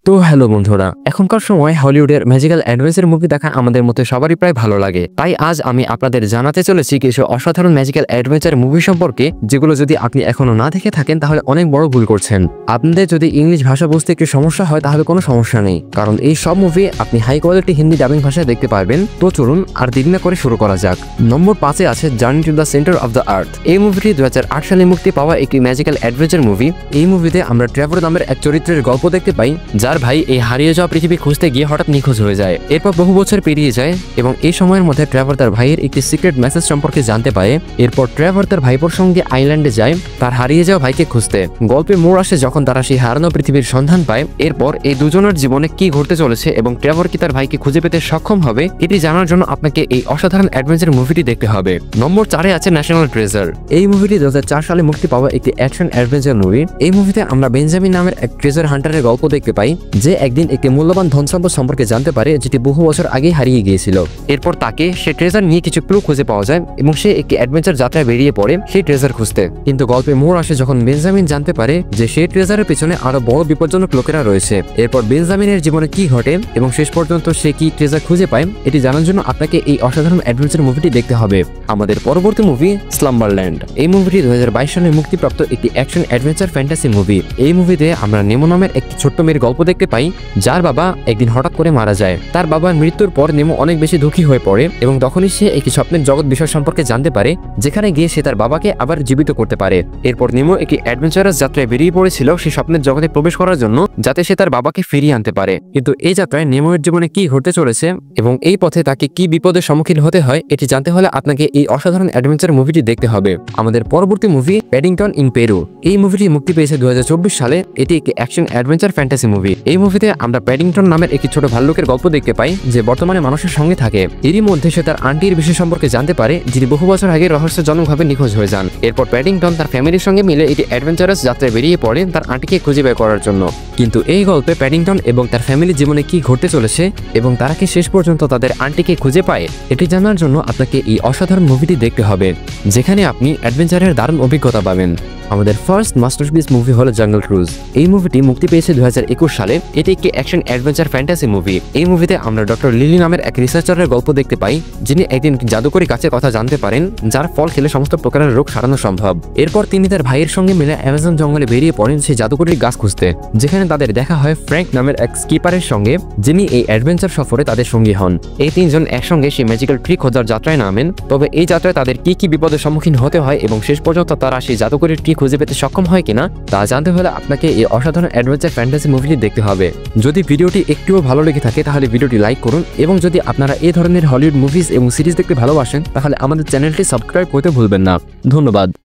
তো হ্যালো বন্ধুরা, এখনকার সময় হলিউডের ম্যাজিক্যাল অ্যাডভেঞ্চার মুভি দেখা আমাদের মধ্যে সবারই প্রায় ভালো লাগে। তাই আজ আমি আপনাদের জানাতে চলেছি কিছু অসাধারণ ম্যাজিক্যাল অ্যাডভেঞ্চার মুভি সম্পর্কে, যেগুলো যদি আপনি এখনো না দেখে থাকেন তাহলে অনেক বড় ভুল করছেন। আপনাদের যদি ইংলিশ ভাষা বুঝতে একটু সমস্যা হয় তাহলে কোনো সমস্যা নেই, কারণ এই সব মুভি আপনি হাই কোয়ালিটি হিন্দি ডাবিং ভাষায় দেখতে পারবেন। তো চলুন আর দেরি না করে শুরু করা যাক। নম্বর 5-এ আছে journey to the centre of the earth. এই মুভিটি 2008 সালে মুক্তি পাওয়া একটি ম্যাজিক্যাল অ্যাডভেঞ্চার মুভি। এই মুভিতে আমরা ট্রেভর নামের এক চরিত্রের গল্প দেখতে পাই, যার ভাই এই হারিয়ে যাওয়া পৃথিবী খুঁজতে গিয়ে হঠাৎ নিখোঁজ হয়ে যায়। এরপর বহু বছর পেরিয়ে যায় এবং এই সময়ের মধ্যে ট্রেভর তার ভাইয়ের একটি সিক্রেট মেসেজ সম্পর্কে জানতে পারে। এরপর ট্রেভর তার ভাইপোর সঙ্গে আইল্যান্ডে যায় তার হারিয়ে যাওয়া ভাইকে খুঁজতে। গল্পে মোড় আসে যখন তারা সেই হারানো পৃথিবীর সন্ধান পায়। এরপর এই দুজনের জীবনে কি ঘটতে চলেছে এবং ট্রেভর কি তার ভাইকে খুঁজে পেতে সক্ষম হবে, এটি জানার জন্য আপনাকে এই অসাধারণ অ্যাডভেঞ্চার মুভিটি দেখতে হবে। নম্বর 4-এ আছে ন্যাশনাল ট্রেজার। এই মুভিটি 2004 সালে মুক্তি পাওয়া একটি অ্যাকশন অ্যাডভেঞ্চার মুভি। এই মুভিতে আমরা বেঞ্জামিন নামের এক ট্রেজার হান্টারের গল্প দেখতে পাই, যে একদিন একটি মূল্যবান ধন সম্পদ সম্পর্কে জানতে পারে যেটি বহু বছর আগে হারিয়ে গিয়েছিল। এরপর তাকে সে ট্রেজার নিয়ে কিছু ক্লু খুঁজে পাওয়া যায় এবং সে একটি অ্যাডভেঞ্চার যাত্রায় বেরিয়ে পড়ে সেই ট্রেজার খুঁজতে। কিন্তু গল্পে মোড় আসে যখন বেঞ্জামিন জানতে পারে যে সেই ট্রেজারের পিছনে আরো বড় বিপজ্জনক লোকেরা রয়েছে। এরপর বেঞ্জামিনের জীবনে কি ঘটে এবং শেষ পর্যন্ত সে কি ট্রেজার খুঁজে পায়, এটি জানার জন্য আপনাকে এই অসাধারণ অ্যাডভেঞ্চার মুভিটি দেখতে হবে। আমাদের পরবর্তী মুভি স্লাম্বারল্যান্ড। এই মুভিটি 2022 সালে মুক্তিপ্রাপ্ত একটি অ্যাকশন অ্যাডভেঞ্চার ফ্যান্টাসি মুভি। এই মুভিতে আমরা নেমো নামের একটি ছোট্ট মেয়ের গল্প দেখতে পাই, যার বাবা একদিন হঠাৎ করে মারা যায়। তার বাবার মৃত্যুর পর নেমো অনেক বেশি দুঃখী হয়ে পড়ে এবং তখনই সে একটি স্বপ্নের জগৎ বিষয় সম্পর্কে জানতে পারে, যেখানে গিয়ে সে তার বাবাকে আবার জীবিত করতে পারে। এরপর নেমো একটি অ্যাডভেঞ্চারাস যাত্রায় বেরিয়ে পড়েছিল সেই স্বপ্নের জগতে প্রবেশ করার জন্য, যাতে সে তার বাবাকে ফিরিয়ে আনতে পারে। কিন্তু এই যাত্রায় নেমোর জীবনে কি ঘটতে চলেছে এবং এই পথে তাকে কি বিপদের সম্মুখীন হতে হয়, এটি জানতে হলে আপনাকে এই অসাধারণ অ্যাডভেঞ্চার মুভিটি দেখতে হবে। আমাদের পরবর্তী মুভি প্যাডিংটন ইন পেরু। এই মুভিটি মুক্তি পেয়েছে 2024 সালে। এটি একটি অ্যাকশন অ্যাডভেঞ্চার ফ্যান্টাসি মুভি। এই মুভিতে আমরা প্যাডিংটন নামের একটি ছোট ভাল্লুকের গল্প দেখতে পাই, যে বর্তমানে মানুষের সঙ্গে থাকে। এরই মধ্যে সে তার আন্টির বিষয় সম্পর্কে জানতে পারে, যিনি বহু বছর আগে রহস্যজনকভাবে নিখোঁজ হয়ে যান। এরপর প্যাডিংটন তার ফ্যামিলির সঙ্গে মিলে একটি অ্যাডভেঞ্চারাস যাত্রায় বেরিয়ে পড়ে তার আন্টিকে খুঁজে বের করার জন্য। কিন্তু এই গল্পে প্যাডিংটন এবং তার ফ্যামিলির জীবনে কি ঘটতে চলেছে এবং তারা কি শেষ পর্যন্ত তাদের আন্টিকে খুঁজে পায়, এটি জানার জন্য আপনাকে এই অসাধারণ মুভিটি দেখতে হবে, যেখানে আপনি অ্যাডভেঞ্চারের দারুণ অভিজ্ঞতা পাবেন। আমাদের ফার্স্ট মাস্টারপিস মুভি হলো জঙ্গল ক্রুজ। এই মুভিটি মুক্তি পেয়েছে 2021 সালে। এটি একটি অ্যাকশন অ্যাডভেঞ্চার ফ্যান্টাসি মুভি। এই মুভিতে আমরা ডক্টর লিলি নামের এক রিসার্চারের গল্প দেখতে পাই, যিনি একদিন জাদুকরী গাছের কথা জানতে পারেন, যার ফল খেলে সমস্ত প্রকারের রোগ সারানো সম্ভব। এরপর তিনি তার ভাইয়ের সঙ্গে মিলে অ্যামাজন জঙ্গলে বেরিয়ে পড়েন সেই জাদুকরীর গাছ খুঁজতে, যেখানে তাদের দেখা হয় ফ্র্যাঙ্ক নামের এক স্কিপারের সঙ্গে, যিনি এই অ্যাডভেঞ্চার সফরে তাদের সঙ্গী হন। এই তিনজন একসঙ্গে সেই ম্যাজিক্যাল ট্রি খোঁজার যাত্রায় নামেন। তবে এই যাত্রায় তাদের কি কি বিপদের সম্মুখীন হতে হয় এবং শেষ পর্যন্ত তারা সেই জাদুকরীর ট্রি খুঁজে পেতে সক্ষম হয় কিনা, তা জানতে হলে আপনাকে এই অসাধারণ অ্যাডভেঞ্চার ফ্যান্টাসি মুভিটি দেখতে হবে। যদি ভিডিওটি একটুও ভালো লেগে থাকে তাহলে ভিডিওটি লাইক করুন, এবং যদি আপনারা এই ধরনের হলিউড মুভিজ এবং সিরিজ দেখতে ভালোবাসেন তাহলে আমাদের চ্যানেলটি সাবস্ক্রাইব করতে ভুলবেন না। ধন্যবাদ।